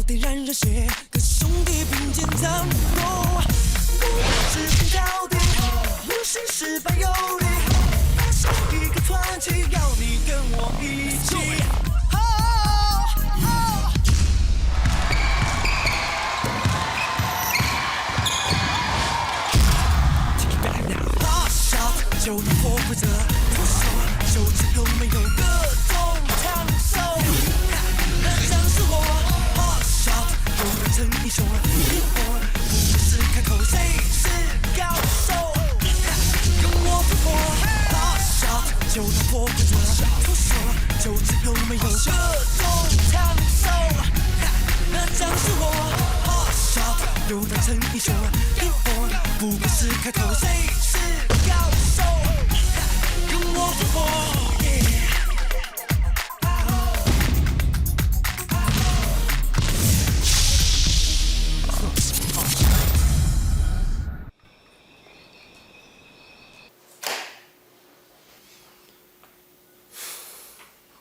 得燃热血，跟兄弟并肩战斗。不是拼到底，不是失败有理，发生一个传奇，要你跟我一起。就能破坏这徒手，手指有没有各种枪手？那将是我 hot shot， 有人称英雄，灵魂不是开口，谁是高手？跟我复活 hot shot， 就能破坏这徒手，手指有没有各种枪手？那将是我 hot shot， 有人称英雄，灵魂不过是开头，谁是高手？跟我复活。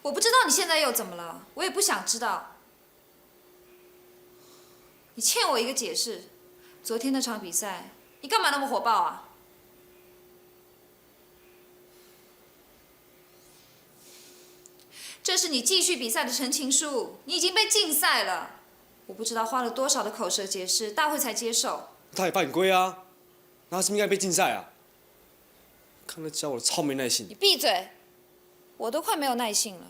我不知道你现在又怎么了，我也不想知道。你欠我一个解释。昨天那场比赛，你干嘛那么火爆啊？这是你继续比赛的陈情书，你已经被禁赛了。我不知道花了多少的口舌解释，大会才接受。他也犯规啊，那他是不是应该被禁赛啊？看他教我超没耐心。你闭嘴！我都快没有耐性了。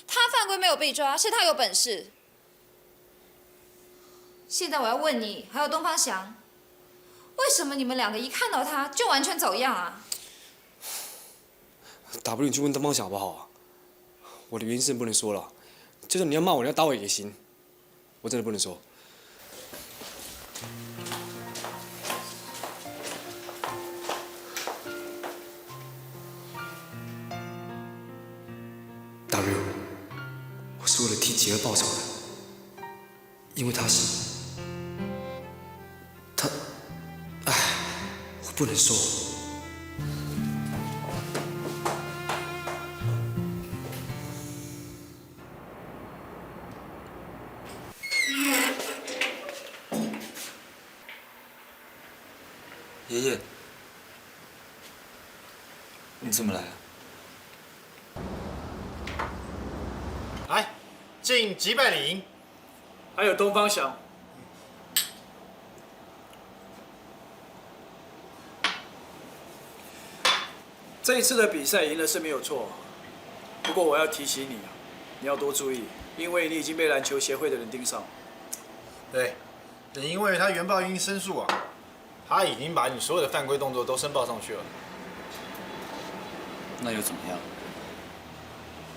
他犯规没有被抓，是他有本事。现在我要问你，还有东方翔，为什么你们两个一看到他就完全走样啊？打不如你去问东方翔好不好啊？我的原因是不能说了，就算你要骂我，你要打我也行，我真的不能说。W， 我是为了替杰儿报仇的，因为他是。我不能说。爷爷，你怎么来啊？来，敬击败礼。还有东方翔。这一次的比赛赢了是没有错，不过我要提醒你啊，你要多注意，因为你已经被篮球协会的人盯上。对，也因为他原报已经申诉啊，他已经把你所有的犯规动作都申报上去了。那又怎么样？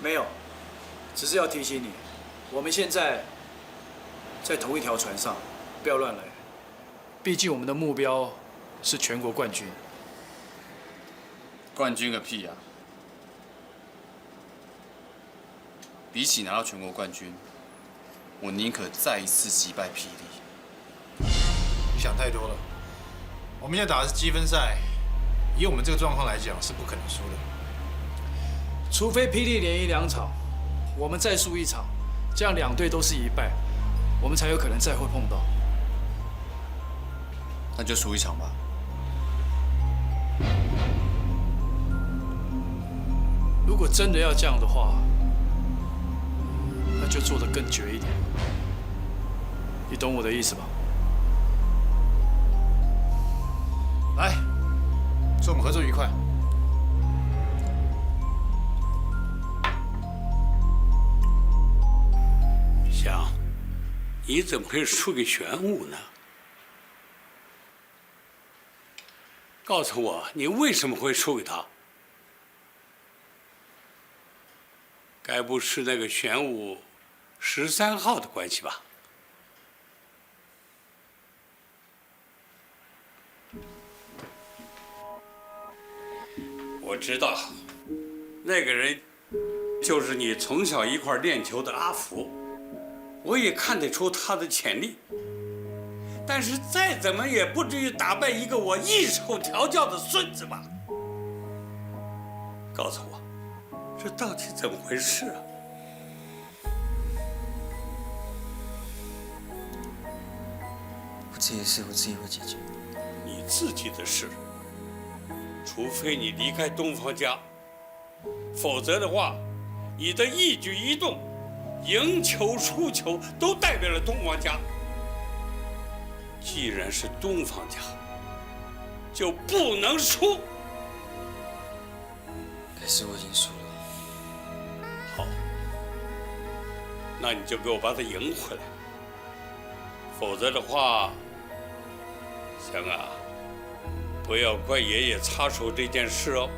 没有，只是要提醒你，我们现在在同一条船上，不要乱来。毕竟我们的目标是全国冠军。冠军个屁呀！比起拿到全国冠军，我宁可再一次击败霹雳。你想太多了。我们现在打的是积分赛，以我们这个状况来讲，是不可能输的。除非霹雳连赢2场，我们再输1场，这样2队都是1败，我们才有可能再会碰到。那就输1场吧。如果真的要这样的话，那就做得更绝一点。你懂我的意思吧？来，祝我们合作愉快。翔，你怎么会输给玄武呢？告诉我，你为什么会输给他？该不是那个玄武13号的关系吧？我知道，那个人就是你从小一块练球的阿福，我也看得出他的潜力。但是再怎么也不至于打败一个我一手调教的孙子吧？告诉我，这到底怎么回事啊？自己的事我自己会解决。你自己的事，除非你离开东方家，否则的话，你的一举一动，赢球输球都代表了东方家。既然是东方家，就不能输。可是我已经输了。好，那你就给我把他赢回来，否则的话，香啊，不要怪爷爷插手这件事哦。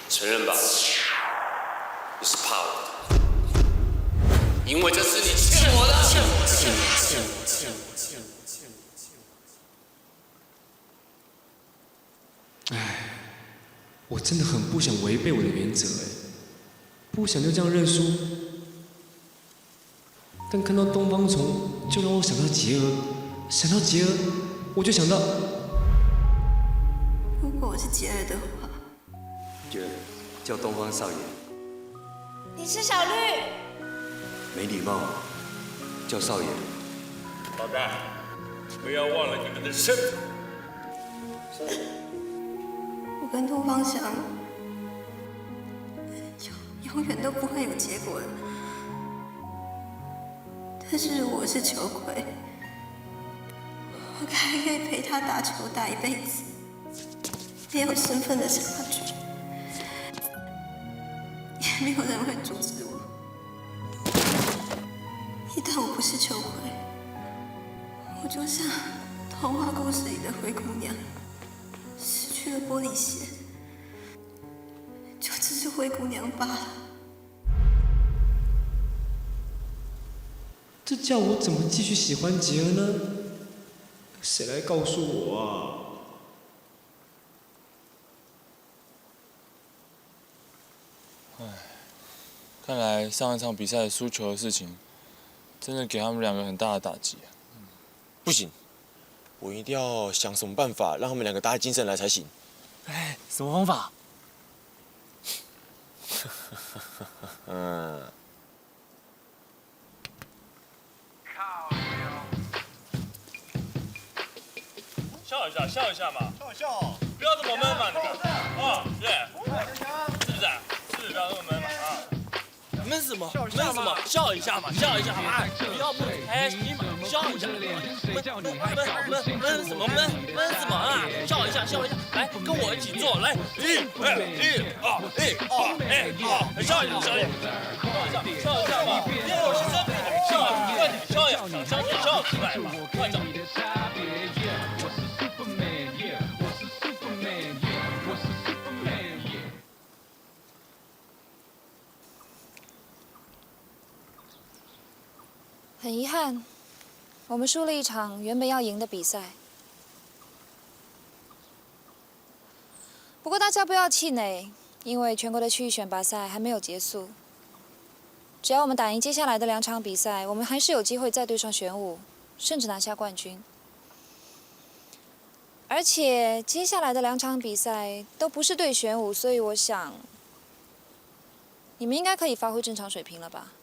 承认吧，你是怕我的，因为这是你欠我的。我真的很不想违背我的原则，不想就这样认输。但看到东方虫，就让我想到杰儿，想到杰儿，我就想到，如果我是杰儿的话，杰儿叫东方少爷。你是小绿。没礼貌，叫少爷。老大，不要忘了你们的身份。我跟东方翔永远都不会有结果的。但是我是球鬼，我还可以陪他打球打一辈子，没有身份的差距，也没有人会阻止我。一旦我不是球鬼，我就像童话故事里的灰姑娘，失去了玻璃鞋，就只是灰姑娘罢了。这叫我怎么继续喜欢杰儿呢？谁来告诉我啊？看来上一场比赛输球的事情，真的给他们两个很大的打击啊。不行，我一定要想什么办法让他们两个打起精神来才行。哎，什么方法？笑一下嘛，不要这么闷嘛，那个啊，对，是不是？不要这么闷嘛啊！闷什么？闷什么？笑一下嘛，笑一下好吗？不要不开心嘛，笑一下。闷什么闷？闷什么啊？笑一下，来跟我一起做，来1、2、1、2、1、2、1、2，笑一下嘛，因为我是生病的，快点笑呀，笑出来嘛，快点。很遗憾，我们输了一场原本要赢的比赛。不过大家不要气馁，因为全国的区域选拔赛还没有结束。只要我们打赢接下来的2场比赛，我们还是有机会再对上玄武，甚至拿下冠军。而且接下来的2场比赛都不是对玄武，所以我想，你们应该可以发挥正常水平了吧？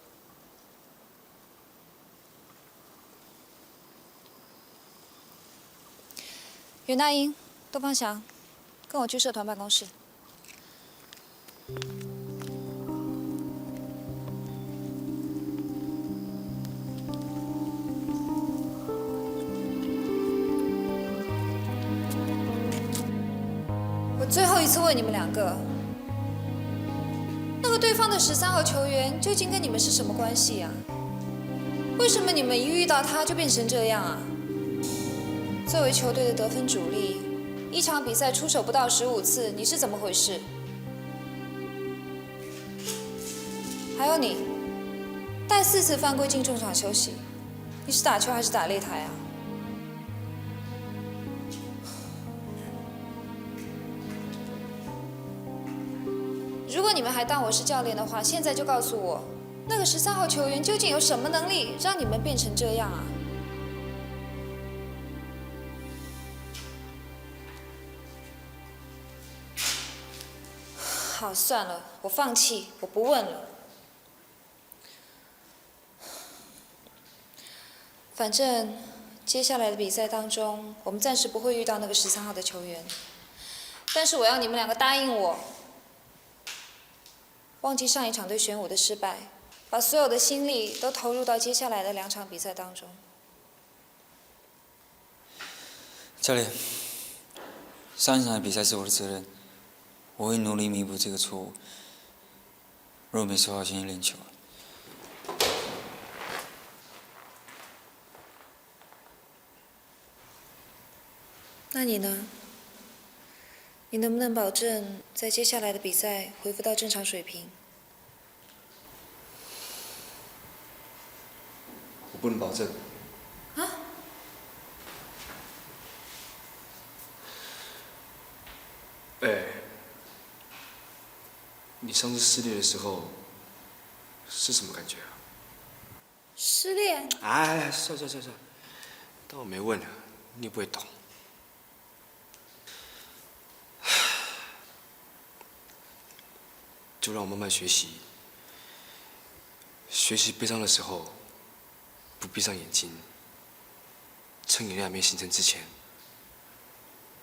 袁大英、东方翔，跟我去社团办公室。我最后一次问你们2个，那个对方的13号球员究竟跟你们是什么关系啊？为什么你们一遇到他就变成这样啊？作为球队的得分主力，1场比赛出手不到15次，你是怎么回事？还有你，带4次犯规进中场休息，你是打球还是打擂台啊？如果你们还当我是教练的话，现在就告诉我，那个13号球员究竟有什么能力，让你们变成这样啊？好，算了，我放弃，我不问了。反正接下来的比赛当中，我们暂时不会遇到那个13号的球员。但是我要你们两个答应我，忘记上一场对玄武的失败，把所有的心力都投入到接下来的2场比赛当中。教练，上一场的比赛是我的责任，我会努力弥补这个错误。若没受到先去练球。那你呢？你能不能保证在接下来的比赛恢复到正常水平？我不能保证。啊？你上次失恋的时候是什么感觉啊？失恋？哎，算，当我没问了，你也不会懂。就让我慢慢学习，学习悲伤的时候，不闭上眼睛，趁眼泪还没形成之前，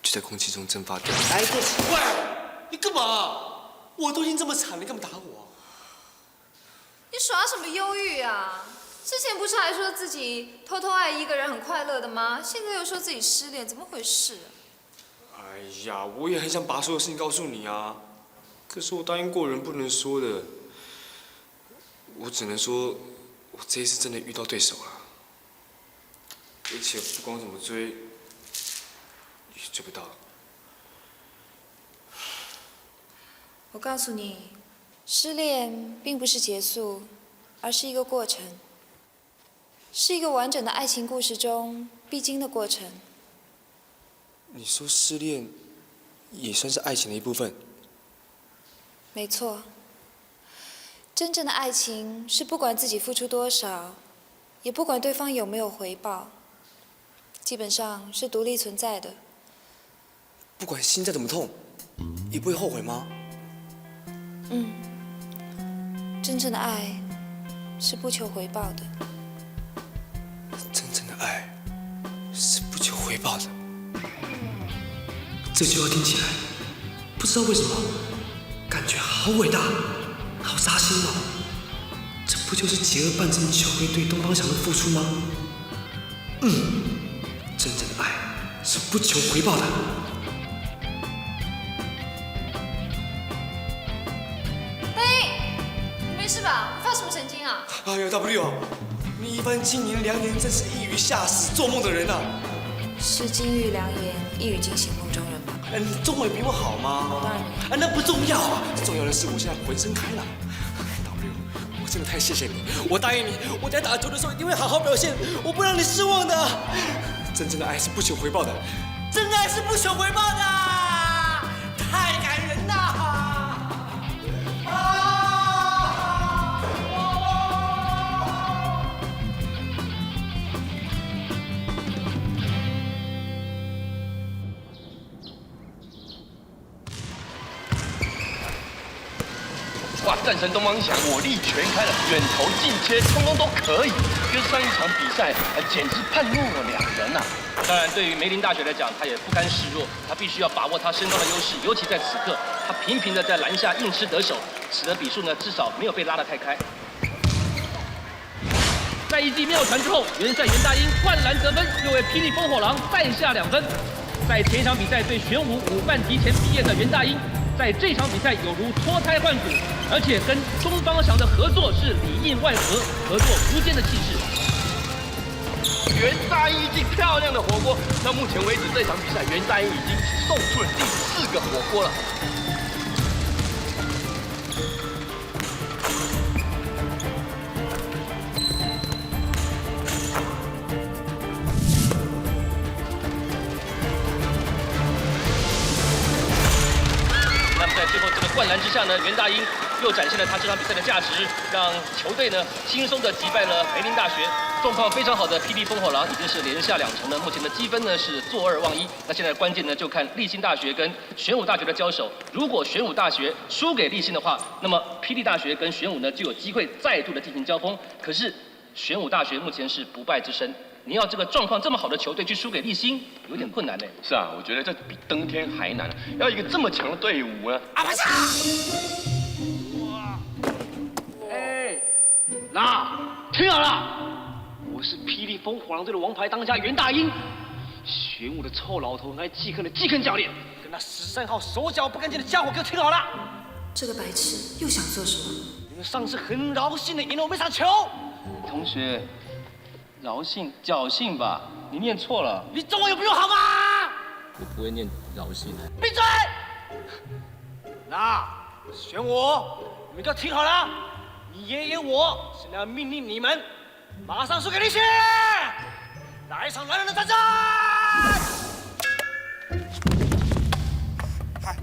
就在空气中蒸发掉。哎，多奇怪！你干嘛？我都已经这么惨了，你干嘛打我？你耍什么忧郁啊？之前不是还说自己偷偷爱一个人很快乐的吗？现在又说自己失恋，怎么回事啊？哎呀，我也很想把所有事情告诉你啊，可是我答应过人不能说的。我只能说，我这一次真的遇到对手了，而且不光怎么追，也追不到。我告诉你，失恋并不是结束，而是一个过程，是一个完整的爱情故事中必经的过程。你说失恋也算是爱情的一部分？没错，真正的爱情是不管自己付出多少，也不管对方有没有回报，基本上是独立存在的。不管心再怎么痛，也不会后悔吗？真正的爱是不求回报的。真正的爱是不求回报的。这句话听起来，不知道为什么，感觉好伟大，好扎心哦。这不就是结而半成球队对东方翔的付出吗？真正的爱是不求回报的。没事吧？发什么神经啊？哎呀 ，W， 你一番金银良言真是一语吓死做梦的人啊！是金玉良言，一语惊醒梦中人吧？你中文比我好吗？当然没有。那不重要啊，重要的是我现在浑身开朗。W， 我真的太谢谢你，我答应你，我在打球的时候一定会好好表现，我不让你失望的。真正的爱是不求回报的，真爱是不求回报的，太感人了。哇！战神东方翔火力全开了，远投近切，通通都可以，跟上一场比赛简直判若两人啊！当然，对于梅林大学来讲，他也不甘示弱，他必须要把握他身高的优势，尤其在此刻，他频频的在篮下硬吃得手，使得比数呢至少没有被拉得太开。在一记妙传之后，元帅袁大英灌篮得分，又为霹雳烽火狼再下2分。在前一场比赛对玄武5犯提前毕业的袁大英，在这场比赛有如脱胎换骨，而且跟东方翔的合作是里应外合，合作无间的气势。袁大英一记漂亮的火锅，到目前为止这场比赛，袁大英已经送出了第4个火锅了。那么在最后这个灌篮之下呢，袁大英又展现了他这场比赛的价值，让球队呢轻松的击败了梅林大学。状况非常好的霹雳烽火狼已经是连下2城了，目前的积分呢是坐2望1。那现在关键呢就看立新大学跟玄武大学的交手。如果玄武大学输给立新的话，那么霹雳大学跟玄武呢就有机会再度的进行交锋。可是玄武大学目前是不败之身，你要这个状况这么好的球队去输给立新，有点困难嘞。是啊，我觉得这比登天还难。要一个这么强的队伍呢，啊不是！哎，那听好了，我是霹雳烽火狼队的王牌当家袁大英，玄武的臭老头来忌恨的忌恨教练，跟那13号手脚不干净的家伙给我听好了。这个白痴又想做什么？你们上次很饶性的赢了我们一场球。同学，饶性侥幸吧？你念错了。你中文有比我好吗？我不会念饶性。闭嘴！那玄武，你们给我听好了，你爷爷我现在要命令你们马上输给立新，来一场男人的战争！嗨！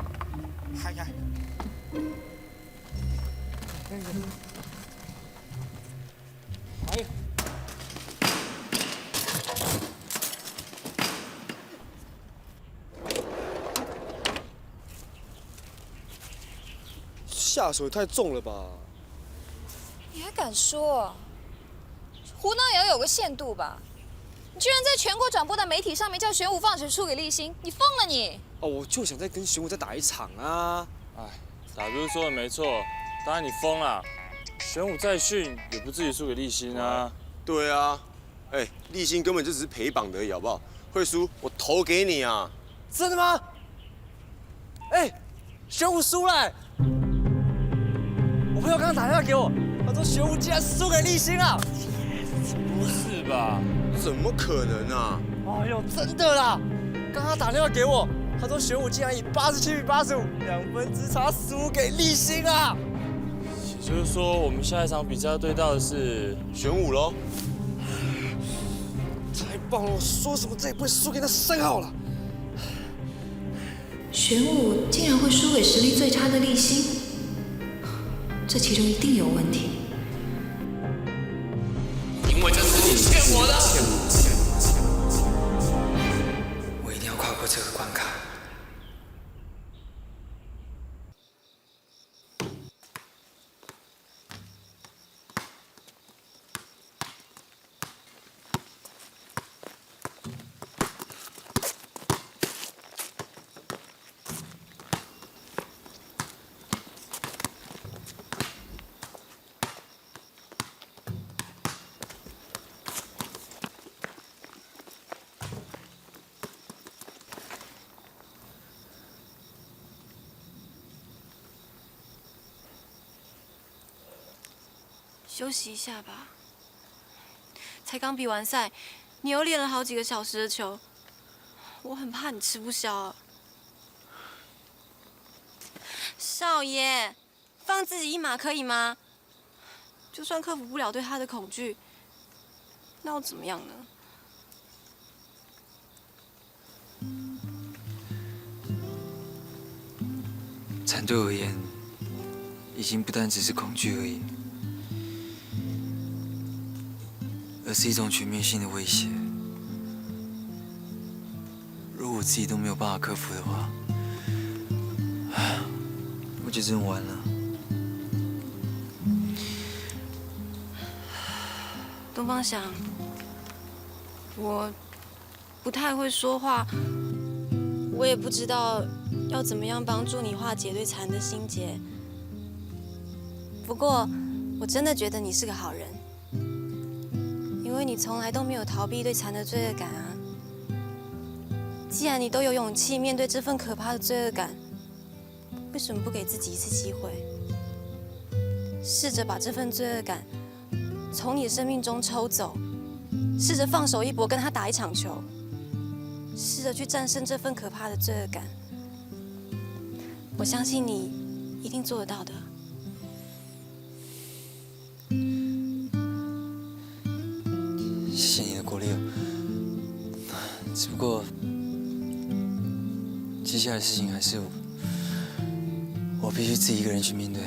下手也太重了吧！你还敢说？胡闹也要有个限度吧？你居然在全国转播的媒体上面叫玄武放水输给立新，你疯了你！哦，我就想再跟玄武再打一场啊！哎，W说的没错，当然你疯了。玄武再训也不至于输给立新啊。对啊，哎，立新根本就只是陪绑而已，好不好？会输我投给你啊！真的吗？哎，玄武输了！我朋友刚刚打电话给我，他说玄武竟然输给立新了。不是吧？怎么可能啊？哎呦，真的啦！刚刚打电话给我，他说玄武竟然以87比85，2分之差输给立新啊！也就是说，我们下一场比赛要对到的是玄武喽。太棒了！我说什么再也不会输给那3号了。玄武竟然会输给实力最差的立新，这其中一定有问题。因为这是你欠我的。我一定要跨过这个关卡。休息一下吧。才刚比完赛，你又练了好几个小时的球，我很怕你吃不消啊。少爷，放自己一马可以吗？就算克服不了对他的恐惧，那又怎么样呢？蝉对我而言，已经不单只是恐惧而已。而是一种全面性的威胁。如果我自己都没有办法克服的话，我就真完了。东方翔，我不太会说话，我也不知道要怎么样帮助你化解对蝉的心结。不过，我真的觉得你是个好人。因为你从来都没有逃避对蝉的罪恶感啊！既然你都有勇气面对这份可怕的罪恶感，为什么不给自己一次机会，试着把这份罪恶感从你的生命中抽走，试着放手一搏，跟他打一场球，试着去战胜这份可怕的罪恶感。我相信你一定做得到的。谢谢你的鼓励，只不过接下来的事情还是我必须自己一个人去面对。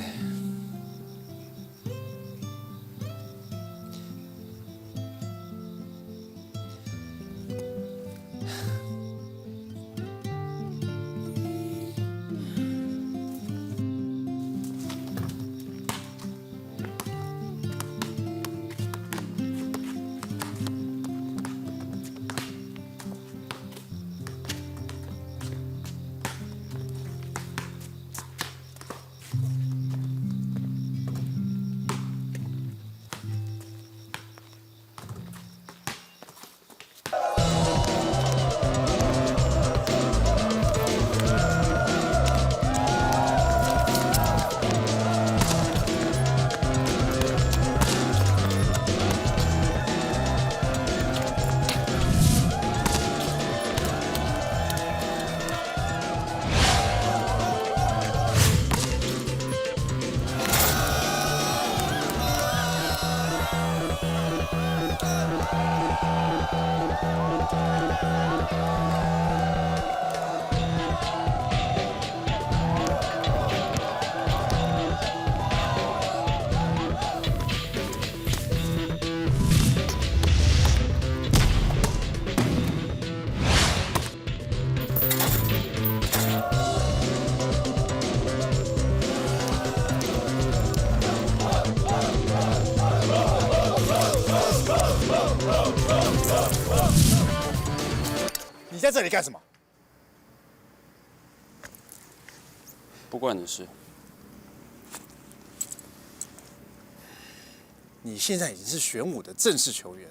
在这里干什么？不关你的事。你现在已经是玄武的正式球员，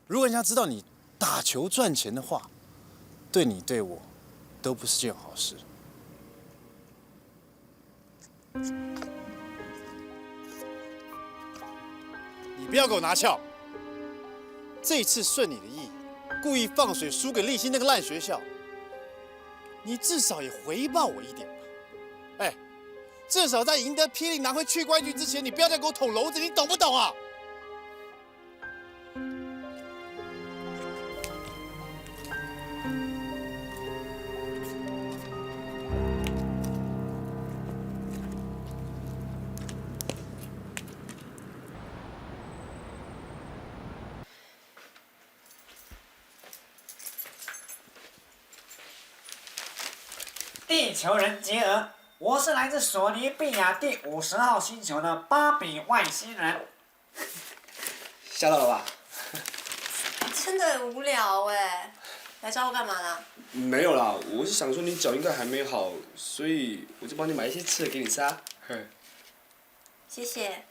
如果人家知道你打球赚钱的话，对你对我都不是件好事。你不要给我拿翘！这一次顺你的意，故意放水输给立新那个烂学校，你至少也回报我一点吧。哎，至少在赢得霹雳拿回去冠军之前，你不要再给我捅娄子，你懂不懂啊？地球人杰尔，我是来自索尼比亚第50号星球的芭比外星人。吓到了吧？真的很无聊哎，来找我干嘛啦？没有啦，我是想说你脚应该还没好，所以我就帮你买一些吃的给你吃啊。谢谢。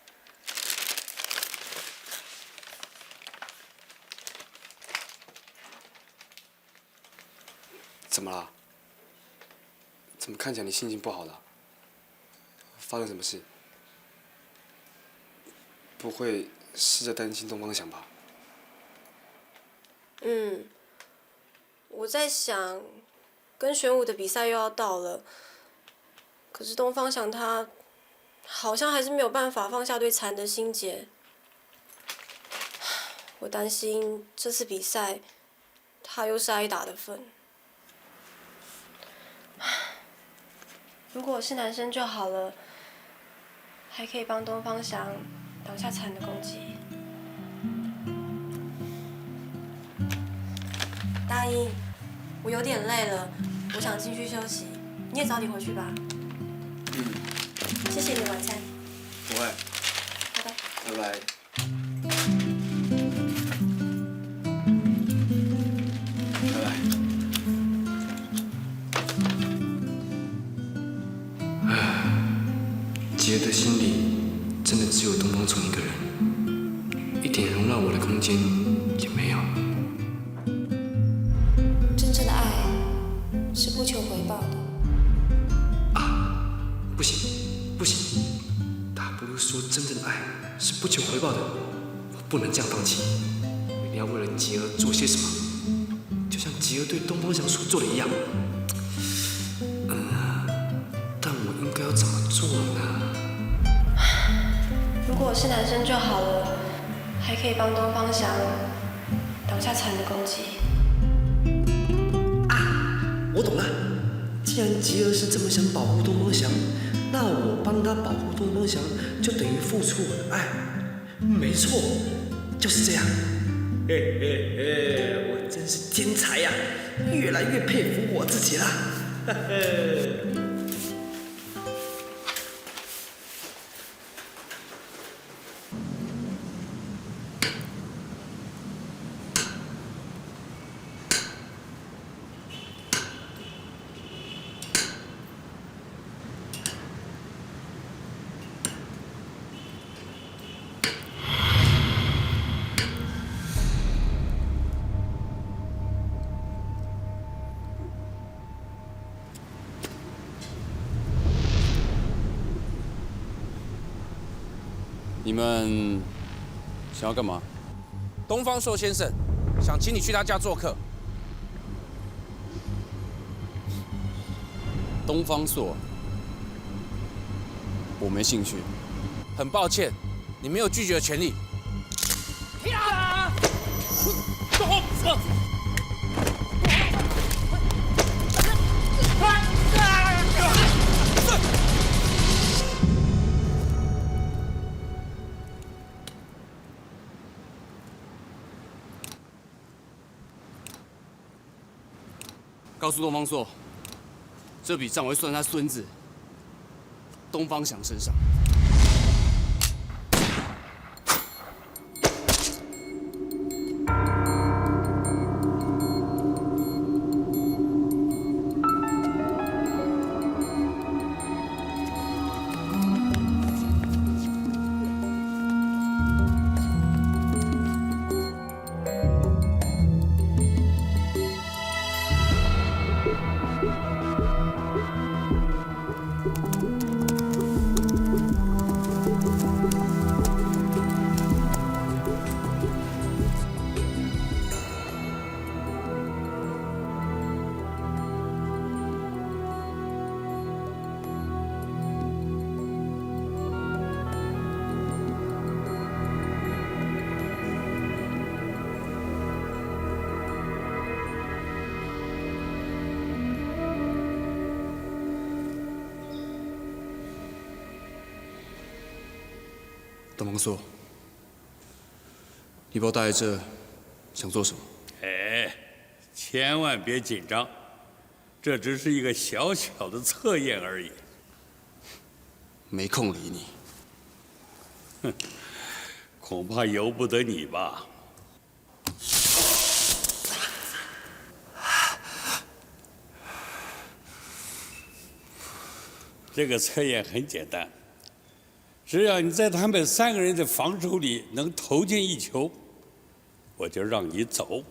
怎么了？怎么看起来你心情不好了？发生什么事？不会是在担心东方翔吧？我在想，跟玄武的比赛又要到了，可是东方翔他好像还是没有办法放下对蝉的心结。我担心这次比赛他又是挨打的份。如果我是男生就好了，还可以帮东方翔挡下蝉的攻击。大英，我有点累了，我想进去休息，你也早点回去吧。谢谢你的晚餐。不会。拜拜。拜拜。拜拜。杰的心里真的只有东方聪一个人，一点容纳我的空间也没有。真正的爱是不求回报的。不行，不行，大不如说真正的爱是不求回报的。我不能这样放弃，我一定要为了杰儿做些什么，就像杰儿对东方翔所做的一样。但我应该要怎么做呢？如果我是男生就好了，还可以帮东方翔挡下蝉的攻击。我懂了，既然杰儿是这么想保护东方翔，那我帮他保护东方翔，就等于付出我的爱。没错，就是这样。嘿嘿嘿，我真是天才呀，越来越佩服我自己啦。嘿嘿。你们想要干嘛？东方朔先生想请你去他家做客。东方朔，我没兴趣。很抱歉，你没有拒绝的权利。告诉东方朔，这笔账我会算他孙子东方翔身上。王朔，你把我带来这，想做什么？哎，千万别紧张，这只是一个小小的测验而已。没空理你。哼，恐怕由不得你吧。这个测验很简单，只要你在他们3个人的防守里能投进1球，我就让你走。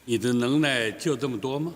你的能耐就这么多吗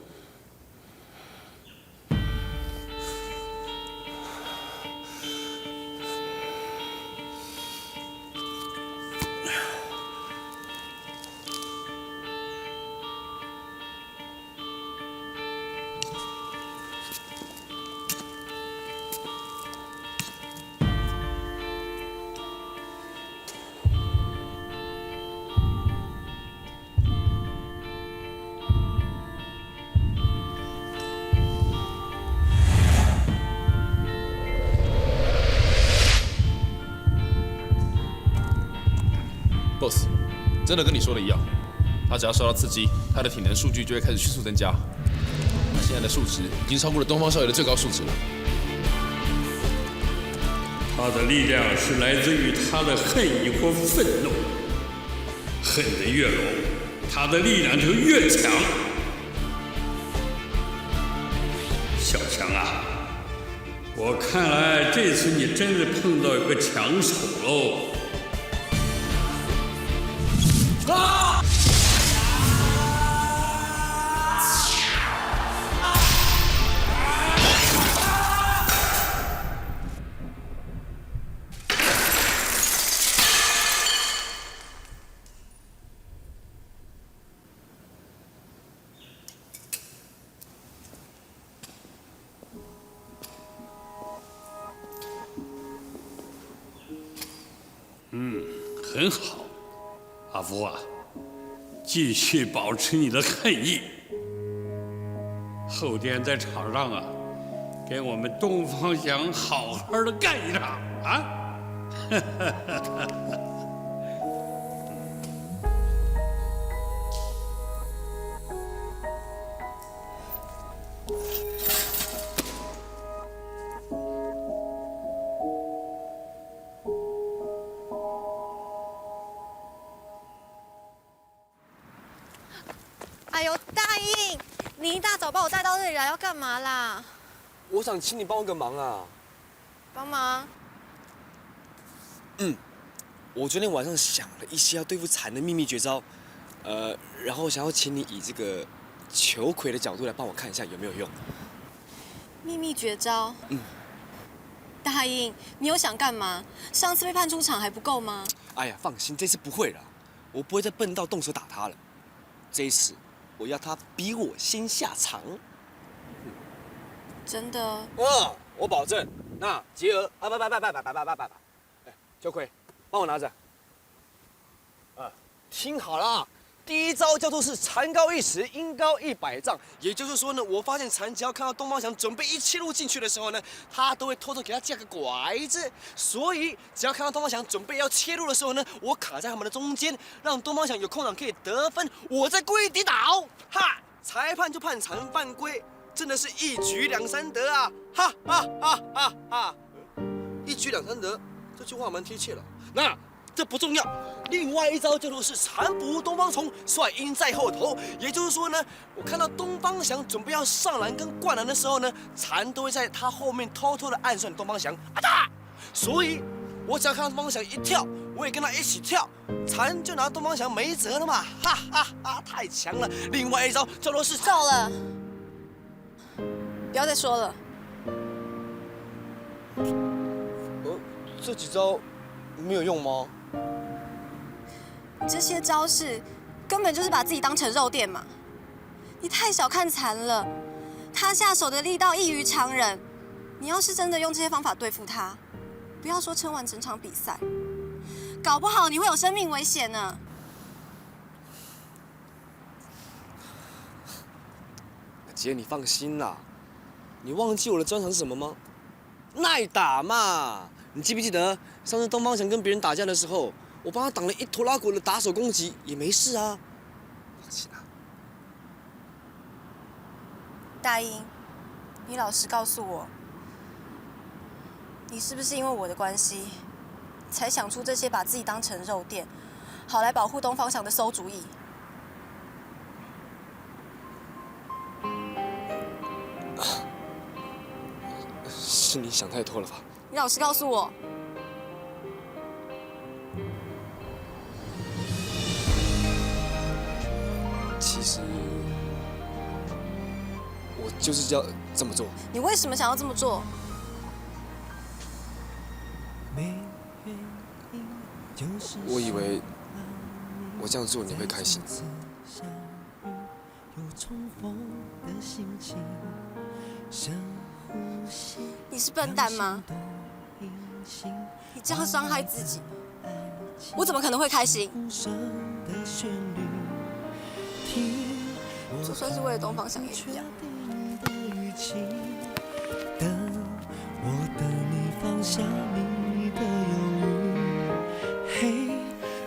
？Boss， 真的跟你说的一样，他只要受到刺激，他的体能数据就会开始迅速增加。他现在的数值已经超过了东方少爷的最高数值了。他的力量是来自于他的恨意或愤怒，恨得越浓，他的力量就越强。小强啊，我看来这次你真的碰到一个强手喽。啊！很好，阿福啊，继续保持你的恨意。后天在场上啊，给我们东方翔好好的干一场啊！哎呦，大英，你一大早把我带到这里来要干嘛啦？我想请你帮我个忙啊。帮忙？我昨天晚上想了一些要对付蝉的秘密绝招，然后想要请你以这个球魁的角度来帮我看一下有没有用。秘密绝招？大英，你有想干嘛？上次被判出场还不够吗？哎呀，放心，这次不会了，我不会再笨到动手打他了。这一次，我要他比我先下场。真的？我保证。那杰儿啊，哎，秋葵，帮我拿着。听好了，第一招叫做是蝉高1尺，鹰高100丈。也就是说呢，我发现蝉只要看到东方翔准备一切入进去的时候呢，他都会偷偷给他架个拐子。所以只要看到东方翔准备要切入的时候呢，我卡在他们的中间，让东方翔有空档可以得分，我再故意抵倒。哈，裁判就判蝉犯规。真的是一举两三得啊！哈哈哈哈哈！一举两三得，这句话蛮贴切了。那这不重要，另外一招叫做是蝉捕东方虫，帅鹰在后头。也就是说呢，我看到东方翔准备要上篮跟灌篮的时候呢，蝉都会在他后面偷偷的暗算东方翔。啊哒！所以，我只要看到东方翔一跳，我也跟他一起跳，蝉就拿东方翔没辙了嘛！哈哈哈！太强了。另外一招叫做是够了。不要再说了，这几招没有用吗？你这些招式根本就是把自己当成肉垫嘛！你太小看残了，他下手的力道异于常人。你要是真的用这些方法对付他，不要说撑完整场比赛，搞不好你会有生命危险呢。姐，你放心啦，你忘记我的专长是什么吗？耐打嘛！你记不记得上次东方翔跟别人打架的时候，我帮他挡了一拖拉骨的打手攻击，也没事啊。放心啦。大英，你老实告诉我，你是不是因为我的关系，才想出这些把自己当成肉垫，好来保护东方翔的馊主意？是你想太多了吧？你老实告诉我。其实我就是要这么做。你为什么想要这么做？我以为我这样做你会开心。你是笨蛋吗？你这样伤害自己，我怎么可能会开心？就算是为了东方翔也一样。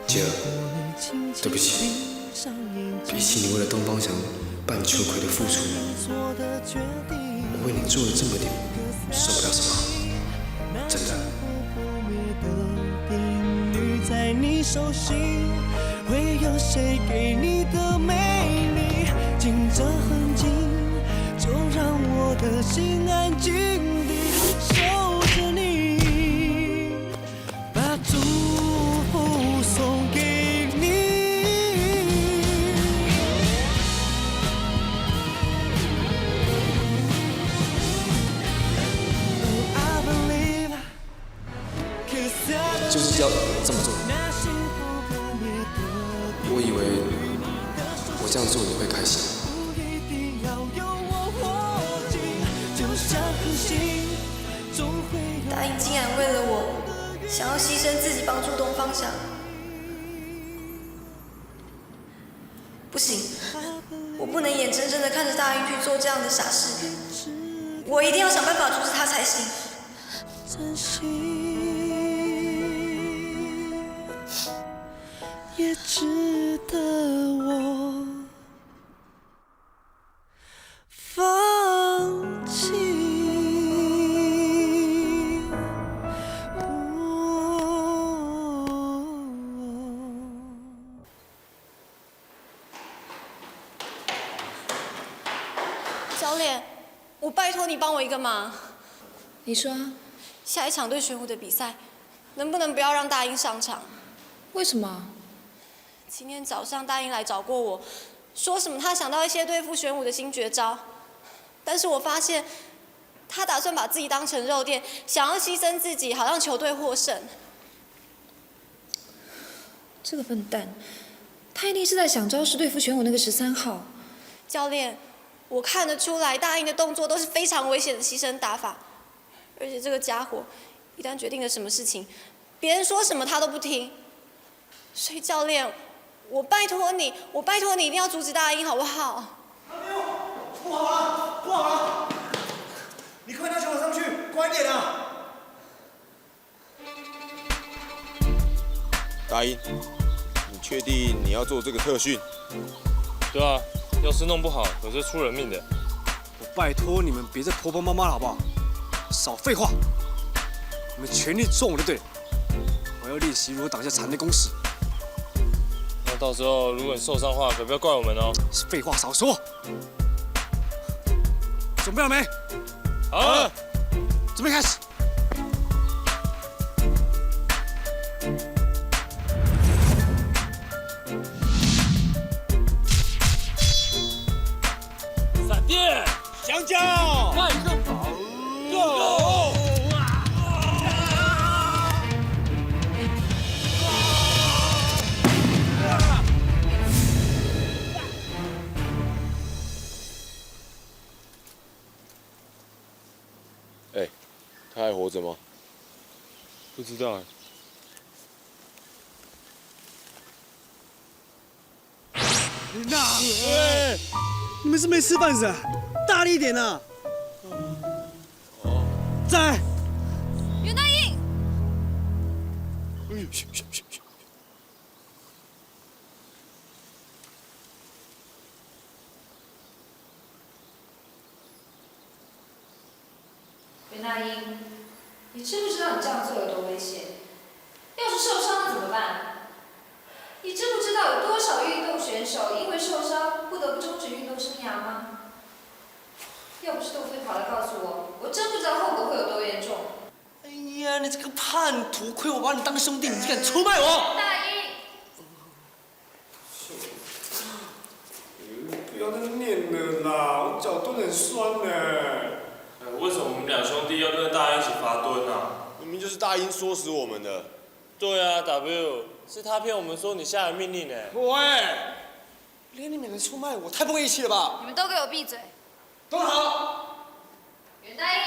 姐，对不起，比起你为了东方翔扮秋葵的付出，我为你做了这么点，算不了什么，真的。在你手心，会有谁给你的美丽？紧着很紧，就让我的心安静地守着你，把祝福送给你。就是要这么做。我以为我这样做你会开心。大英竟然为了我，想要牺牲自己帮助东方翔。不行，我不能眼睁睁的看着大英去做这样的傻事，我一定要想办法阻止他才行。也值得我放弃。教练，我拜托你帮我一个忙。你说啊？下一场对玄武的比赛，能不能不要让大英上场？为什么？今天早上大英来找过我，说什么他想到一些对付玄武的新绝招，但是我发现他打算把自己当成肉垫，想要牺牲自己，好让球队获胜。这个笨蛋，他一定是在想招式对付玄武那个13号。教练，我看得出来，大英的动作都是非常危险的牺牲打法，而且这个家伙一旦决定了什么事情，别人说什么他都不听。所以教练，我拜托你一定要阻止大英，好不好？不好了，不好了！你快拿球上去，快点啊！大英，你确定你要做这个特训？对啊，要是弄不好，可是出人命的。我拜托你们别再婆婆妈妈了，好不好？少废话，你们全力做我就对了。我要练习如何挡下残的攻势。那到时候如果你受伤的话，可不要怪我们哦。废话少说。准备了没？好了，准备开始。闪电，香蕉，慢热跑，Go！他还活着吗？不知道哎。喂，你们是没吃饭是吧？大力一点呐！再来。袁大英，袁大英，你知不知道你这样做有多危险？要是受伤了怎么办？你知不知道有多少运动选手因为受伤不得不终止运动生涯吗？要不是杜飞跑来告诉我，我真不知道后果会有多严重。哎呀，你这个叛徒，亏我把你当兄弟，你竟敢出卖我！大英，不要再念了啦，我脚都很酸呢。为什么我们两兄弟要跟着大英一起罚蹲啊？明明就是大英唆使我们的。对啊 ，W 是他骗我们说你下了命令呢。喂，连你们两个出卖我，太不义气了吧！你们都给我闭嘴！都好。袁大英，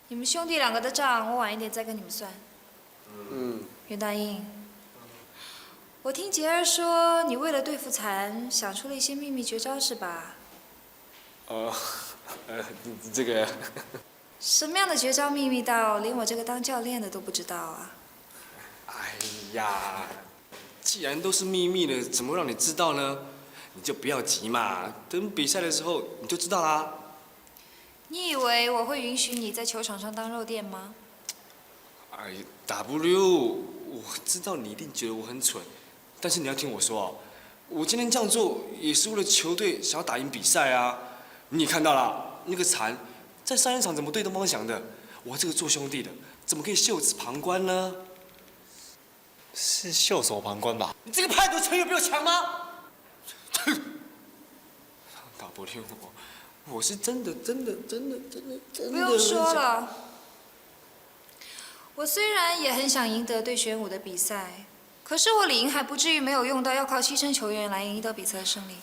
你们兄弟两个的账，我晚一点再跟你们算。袁大英，我听杰儿说，你为了对付残，想出了一些秘密绝招，是吧？这个。什么样的绝招秘密到连我这个当教练的都不知道啊？哎呀，既然都是秘密了，怎么让你知道呢？你就不要急嘛，等比赛的时候你就知道啦。你以为我会允许你在球场上当肉垫吗？哎 ，W， 我知道你一定觉得我很蠢，但是你要听我说哦，我今天这样做也是为了球队想要打赢比赛啊。你也看到了，那个残在上一场怎么对东方翔的？我这个做兄弟的怎么可以袖手旁观呢？是袖手旁观吧？你这个叛徒成语比我强吗？W， 我是真的。不用说了，我虽然也很想赢得对玄武的比赛，可是我理应还不至于没有用到要靠牺牲球员来赢得比赛的胜利。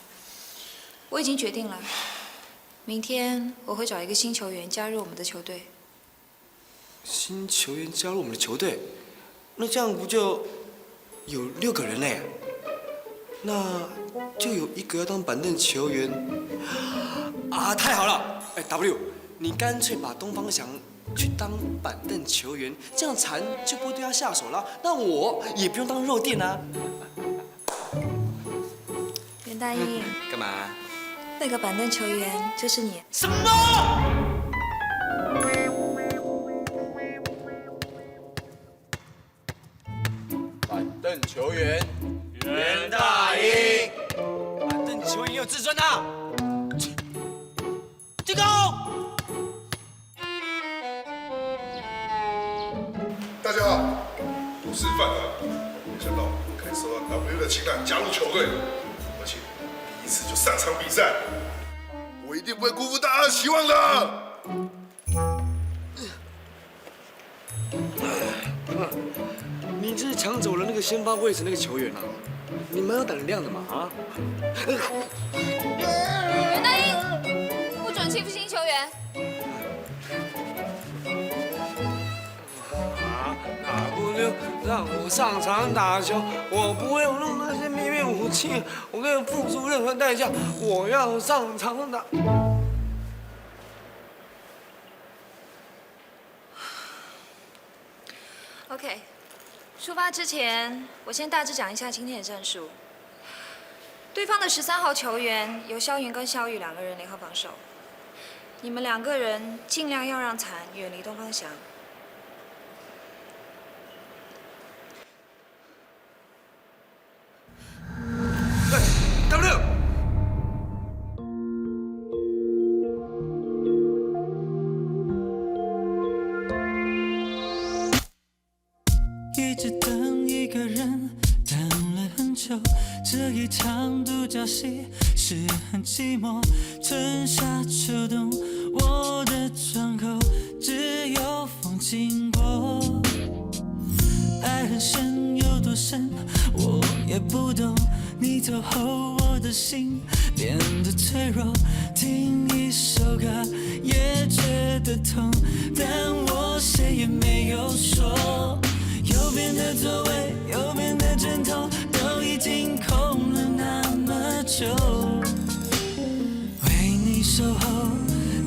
我已经决定了，明天我会找一个新球员加入我们的球队。新球员加入我们的球队，那这样不就有6个人嘞？那就有1个要当板凳球员啊！太好了，哎 W， 你干脆把东方翔去当板凳球员，这样残就不会对他下手了，那我也不用当肉垫啊。袁大英，干嘛？那个板凳球员就是你。什么？板凳球员袁大英，板凳球员也有自尊啊！进攻！大家好，我是范德，没想到可以受到 W 的青睐加入球队，而且第一次就上场比赛，我一定不会辜负大家的期望的。你这是抢走了那个先发位置那个球员啊！你蛮有胆量的嘛啊！袁大英，不准欺负新球员。W 让我上场打球，我不会用那些秘密武器，我可以付出任何代价，我要上场打。OK， 出发之前，我先大致讲一下今天的战术。对方的13号球员由肖云跟肖宇2个人联合防守，你们2个人尽量要让残远离东方翔。W。一直等一个人，等了很久，这一场独角戏是很寂寞。春夏秋冬，我的窗口只有风经过。爱很深，有多深我也不懂。你走后，我的心变得脆弱。听一首歌，也觉的痛，但我谁也没有说。右边的座位，右边的枕头，都已经空了那么久。为你守候，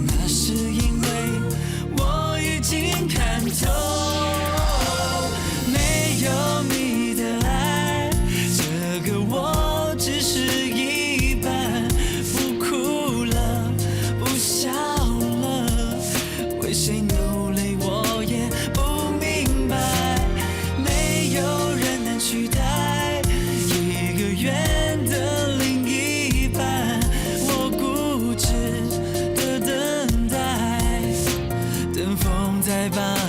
那是因为我已经看透。没有你的爱，这个我只是一半，不哭了，不笑了，为谁流泪我也不明白。没有人能取代一个圆的另一半，我固执的等待，等风再把